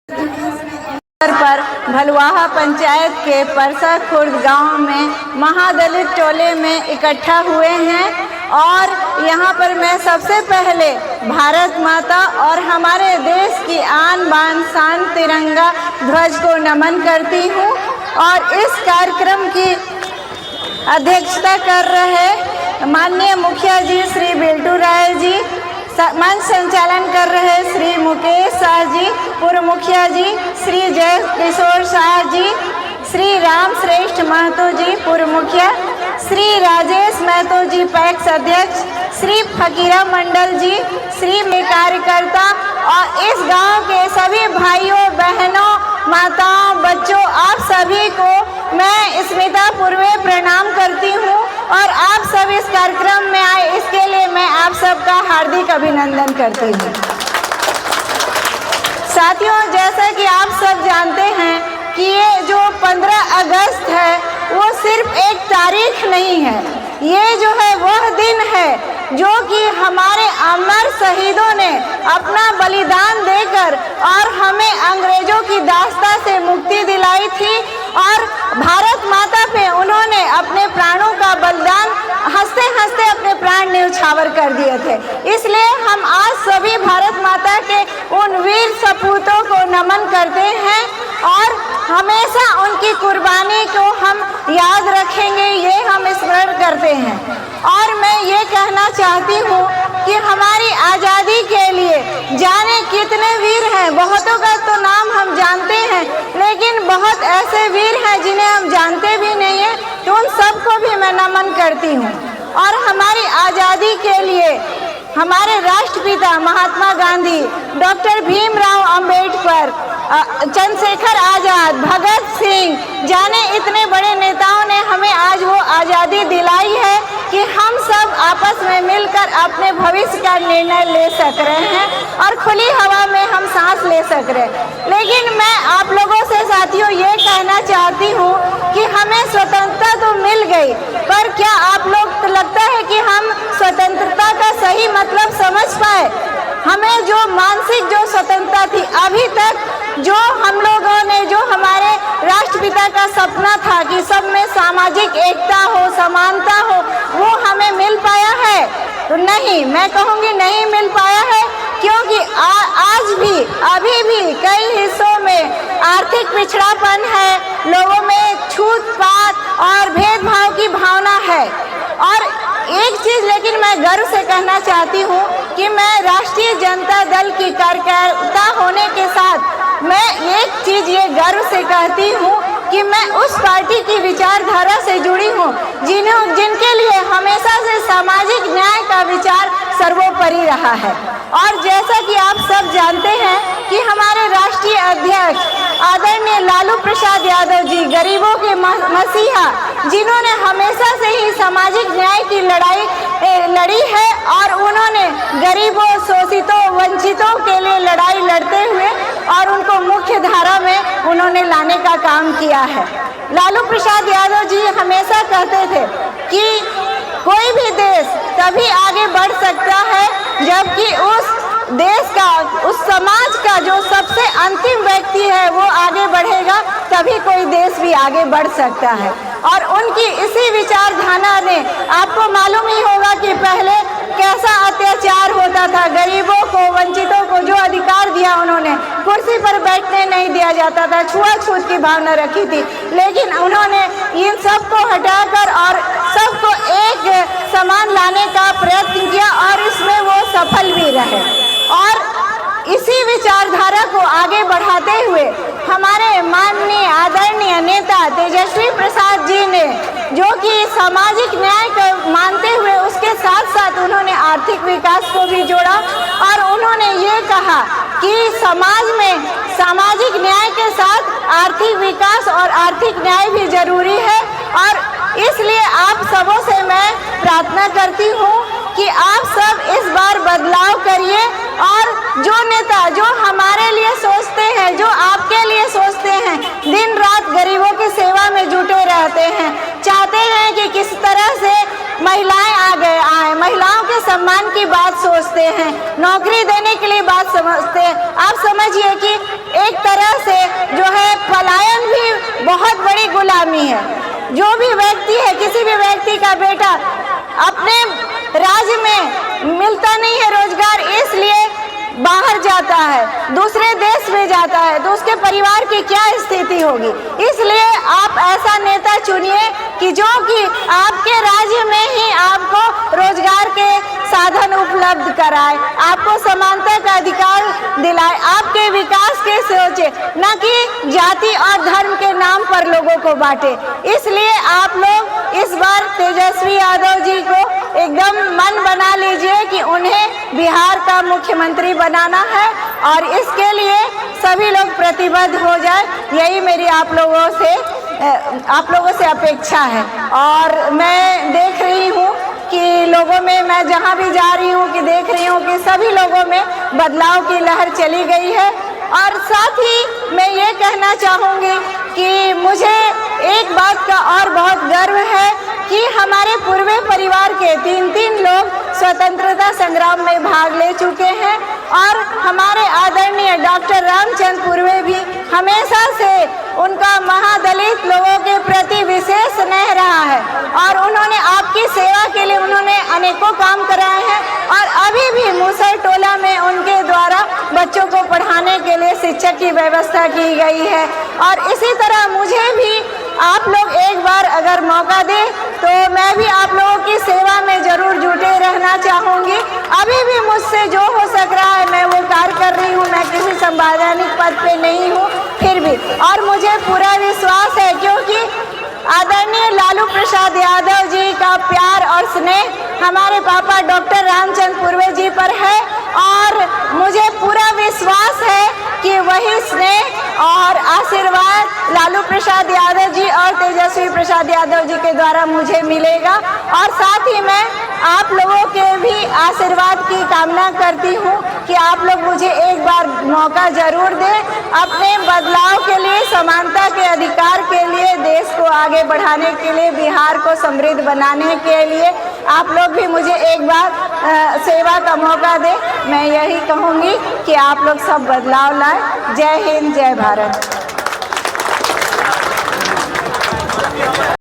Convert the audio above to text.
पर भलवाहा पंचायत के परसा खुर्द गांव में महादलित टोले में इकट्ठा हुए हैं और यहां पर मैं सबसे पहले भारत माता और हमारे देश की आन बान शान तिरंगा ध्वज को नमन करती हूं और इस कार्यक्रम की अध्यक्षता कर रहे माननीय मुखिया जी श्री बिल्टू राय जी, मंच संचालन कर रहे श्री मुकेश शाह जी, पूर्व मुखिया जी श्री जय किशोर शाह जी, श्री राम श्रेष्ठ महतो जी पूर्व मुखिया, श्री राजेश महतो जी पैक्स अध्यक्ष, श्री फकीरा मंडल जी, श्री में कार्यकर्ता और इस गांव के सभी भाइयों बहनों माताओं बच्चों आप सभी को मैं स्मिता पूर्वे प्रणाम करती हूं और आप सब इस कार्यक्रम में आए इसके लिए मैं आप सबका हार्दिक अभिनंदन करती हूं। साथियों, जैसा कि आप सब जानते हैं कि ये जो 15 अगस्त है वो सिर्फ एक तारीख नहीं है, ये जो है वह दिन है जो कि हमारे अमर शहीदों ने अपना बलिदान देकर और हमें अंग्रेजों की दास्ता से मुक्ति दिलाई थी और भारत माता पे उन्होंने अपने प्राणों का बलिदान हंसते हंसते अपने प्राण न्यौछावर कर दिए थे। इसलिए हम आज सभी भारत माता के उन वीर सपूतों को नमन करते हैं और हमेशा उनकी कुर्बानी को हम याद रखेंगे, ये हम स्मरण करते हैं। और मैं ये कहना चाहती हूँ कि हमारी आज़ादी के लिए जाने कितने वीर हैं, बहुतों का तो नाम हम जानते हैं लेकिन बहुत ऐसे वीर हैं जिन्हें हम जानते भी नहीं हैं, तो उन सबको भी मैं नमन करती हूँ। और हमारी आज़ादी के लिए हमारे राष्ट्रपिता महात्मा गांधी, डॉक्टर भीमराव अंबेडकर, चंद्रशेखर आज़ाद, भगत सिंह, जाने इतने बड़े नेताओं ने हमें आज वो आज़ादी दिलाई है कि हम सब आपस में मिलकर अपने भविष्य का निर्णय ले सक रहे हैं और खुली हवा में हम सांस ले सक रहे हैं। लेकिन मैं आप लोगों से साथियों ये कहना चाहती हूँ कि हमें स्वतंत्रता तो मिल गई, पर क्या आप लोग को लगता है कि हम स्वतंत्रता का सही मतलब समझ पाए? हमें जो मानसिक जो स्वतंत्रता थी अभी तक, जो हम लोगों ने, जो हमारे राष्ट्रपिता का सपना था कि सब में सामाजिक एकता हो, समानता हो, वो हमें मिल पाया है? तो नहीं, मैं कहूँगी नहीं मिल पाया है, क्योंकि आज भी अभी भी कई हिस्सों में आर्थिक पिछड़ापन है, लोगों में छूत-पात और भेदभाव की भावना है। और एक चीज़ लेकिन मैं गर्व से कहना चाहती हूँ कि मैं राष्ट्रीय जनता दल की कार्यकर्ता होने के साथ मैं एक चीज़ ये गर्व से कहती हूँ कि मैं उस पार्टी की विचारधारा से जुड़ी हूँ जिनके लिए हमेशा से सामाजिक न्याय का विचार सर्वोपरि रहा है। और जैसा कि आप सब जानते हैं कि हमारे राष्ट्रीय अध्यक्ष आदरणीय लालू प्रसाद यादव जी गरीबों के मसीहा, जिन्होंने हमेशा से ही सामाजिक न्याय की लड़ाई लड़ी है और उन्होंने गरीबों, शोषितों, वंचितों के लिए लड़ाई लड़ते हुए और उनको मुख्य धारा में उन्होंने लाने का काम किया है। लालू प्रसाद यादव जी हमेशा कहते थे कि कोई भी देश तभी आगे बढ़ सकता है जबकि उस देश का, उस समाज का जो सबसे अंतिम व्यक्ति है वो आगे बढ़ेगा, तभी कोई देश भी आगे बढ़ सकता है। और उनकी इसी विचारधारा ने, आपको मालूम ही होगा कि पहले कैसा अत्याचार होता था, गरीबों को, वंचितों को जो अधिकार दिया उन्होंने, कुर्सी पर बैठने नहीं दिया जाता था, छुआछूत की भावना रखी थी, लेकिन उन्होंने इन सबको हटाकर और सबको एक समान लाने का प्रयत्न किया और इसमें वो सफल भी रहे। और इसी विचारधारा को आगे बढ़ाते हुए हमारे माननीय आदरणीय नेता तेजस्वी प्रसाद जी ने, जो कि सामाजिक न्याय को मानते हुए उसके साथ साथ उन्होंने आर्थिक विकास को भी जोड़ा और उन्होंने ये कहा कि समाज में सामाजिक न्याय के साथ आर्थिक विकास और आर्थिक न्याय भी जरूरी है। और इसलिए आप सबों से मैं प्रार्थना करती हूँ कि आप सब इस बार बदलाव करिए और जो नेता जो हमारे लिए सोचते हैं, जो आपके लिए सोचते हैं, दिन रात गरीबों की सेवा में जुटे रहते हैं, चाहते हैं कि किस तरह से महिलाएं आगे आए, महिलाओं के सम्मान की बात सोचते हैं, नौकरी देने के लिए बात समझते हैं। आप समझिए कि एक तरह जो भी व्यक्ति है, किसी भी व्यक्ति का बेटा अपने राज्य में मिलता नहीं है रोजगार, इसलिए बाहर जाता है, दूसरे देश में जाता है, तो उसके परिवार की क्या स्थिति होगी। इसलिए आप ऐसा नेता चुनिए कि जो कि आपके राज्य में ही आपको रोजगार के साधन उपलब्ध कराए, आपको समानता का अधिकार दिलाए, आपके विकास के सोचे, न कि जाति और धर्म के नाम पर लोगों को बांटे। इसलिए आप लोग इस बार तेजस्वी यादव जी को एकदम मन बना लीजिए कि उन्हें बिहार का मुख्यमंत्री बनाना है, और इसके लिए सभी लोग प्रतिबद्ध हो जाए, यही मेरी आप लोगों से अपेक्षा है। और मैं देख रही हूँ कि लोगों में, मैं जहाँ भी जा रही हूँ कि देख रही हूँ कि सभी लोगों में बदलाव की लहर चली गई है। और साथ ही मैं ये कहना चाहूँगी कि मुझे एक बात का और बहुत गर्व है कि हमारे पूर्वे परिवार के 3 लोग स्वतंत्रता संग्राम में भाग ले चुके हैं, और हमारे आदरणीय डॉक्टर रामचंद्र पूर्वे भी हमेशा से उनका महादलित लोगों के प्रति विशेष स्नेह रहा है, और उन्होंने आपकी सेवा के लिए उन्होंने अनेकों काम कराए हैं, और अभी भी मूसर टोला में उनके द्वारा बच्चों को पढ़ाने के लिए शिक्षक की व्यवस्था की गई है। और इसी तरह मुझे भी आप लोग एक बार अगर मौका दें तो मैं भी आप लोगों की सेवा में जरूर जुटे रहना चाहूँगी। अभी भी मुझसे जो हो सक रहा है मैं वो कार्य कर रही हूँ, मैं किसी संवैधानिक पद पे नहीं हूँ फिर भी, और मुझे पूरा विश्वास है क्योंकि आदरणीय लालू प्रसाद यादव जी का प्यार और स्नेह हमारे पापा डॉक्टर रामचंद्र पूर्वे जी पर है, और मुझे पूरा विश्वास है कि वही स्नेह और आशीर्वाद लालू प्रसाद यादव जी और तेजस्वी प्रसाद यादव जी के द्वारा मुझे मिलेगा। और साथ ही मैं आप लोगों के भी आशीर्वाद की कामना करती हूँ कि आप लोग मुझे एक बार मौका जरूर दें अपने बदलाव के लिए, समानता के अधिकार के लिए, देश को आगे बढ़ाने के लिए, बिहार को समृद्ध बनाने के लिए आप लोग भी मुझे एक बार सेवा का मौका दें। मैं यही कहूँगी कि आप लोग सब बदलाव लाएं। जय हिंद, जय भारत।